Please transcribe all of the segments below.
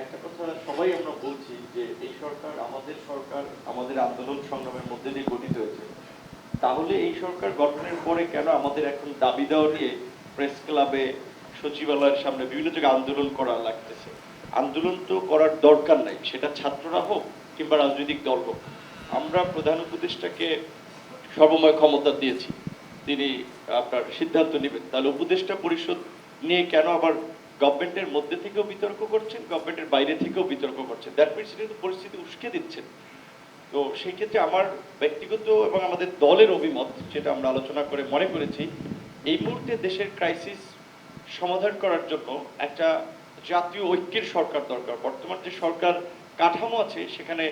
একটা কথা সবাই আমরা বলছি যে এই সরকার আমাদের আন্দোলন সংগ্রামের মধ্যে দিয়ে গঠিত হয়েছে। তাহলে এই সরকার গঠনের পরে কেন আমাদের এখন দাবি দেওয়া নিয়ে প্রেস ক্লাবে, সচিবালয়ের সামনে বিভিন্ন জায়গায় আন্দোলন করা লাগতেছে? আন্দোলন তো করার দরকার নাই, সেটা ছাত্ররা হোক কিংবা রাজনৈতিক দল হোক। আমরা প্রধান উপদেষ্টাকে সর্বময় ক্ষমতা দিয়েছি, তিনি আপনার সিদ্ধান্ত নেবেন। তাহলে উপদেষ্টা পরিষদ নিয়ে কেন আবার গভর্নমেন্টের মধ্যে থেকেও বিতর্ক করছেন, গভর্নমেন্টের বাইরে থেকেও বিতর্ক করছেন? দ্যাট মিনস এটা কিন্তু পরিস্থিতি উস্কে দিচ্ছেন। তো সেই ক্ষেত্রে আমার ব্যক্তিগত এবং আমাদের দলের অভিমত, যেটা আমরা আলোচনা করে মনে করেছি, এই মুহূর্তে দেশের ক্রাইসিস সমাধান করার জন্য একটা জাতীয় ঐক্যের সরকার দরকার। বর্তমান যে সরকার কাঠামো আছে সেখানে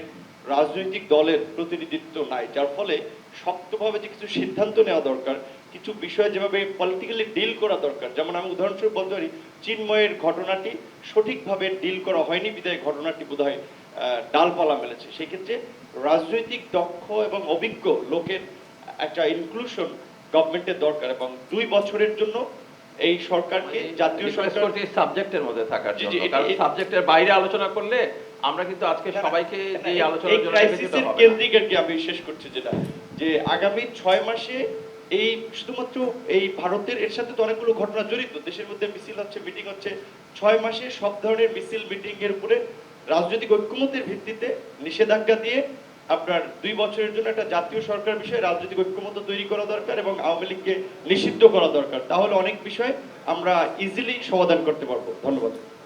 রাজনৈতিক দলের প্রতিনিধিত্ব নাই, যার ফলে শক্তভাবে যে কিছু সিদ্ধান্ত নেওয়া দরকার, কিছু বিষয় যেভাবে পলিটিক্যালি ডিল করা দরকার, যেমন আমি উদাহরণস্বরূপ বলতে পারি চিন্ময়ের ঘটনাটি সঠিকভাবে ডিল করা হয়নি বিধায় ঘটনাটি বোধহয় ডালপালা মেলেছে। সেক্ষেত্রে রাজনৈতিক দক্ষ এবং অভিজ্ঞ লোকের একটা ইনক্লুশন গভর্নমেন্টের দরকার, এবং 2 বছরের জন্য এই সরকারকে জাতীয় সরকার সাবজেক্টের মধ্যে থাকার জন্য, কারণ সাবজেক্টের বাইরে আলোচনা করলে আমরা কিন্তু আজকে সবাইকে যে আলোচনার জন্য ক্রাইসিসের কেন্দ্রিক আর কি আমি শেষ করছি, যেটা যে আগামী 6 মাসে এই শুধুমাত্র এই ভারতের এর সাথে তো অনেকগুলো ঘটনা জড়িত, দেশের মধ্যে মিছিল হচ্ছে, মিটিং হচ্ছে। 6 মাসে সব ধরনের মিছিল মিটিং এর উপরে রাজনৈতিক ঐক্যমত্যের ভিত্তিতে নিষেধাজ্ঞা দিয়ে আপনার 2 বছরের জন্য একটা জাতীয় সরকার বিষয়ে রাজনৈতিক ঐক্যমত্য তৈরি করা দরকার এবং আওয়ামী লীগকে নিষিদ্ধ করা দরকার। তাহলে অনেক বিষয় আমরা ইজিলি সমাধান করতে পারবো। ধন্যবাদ।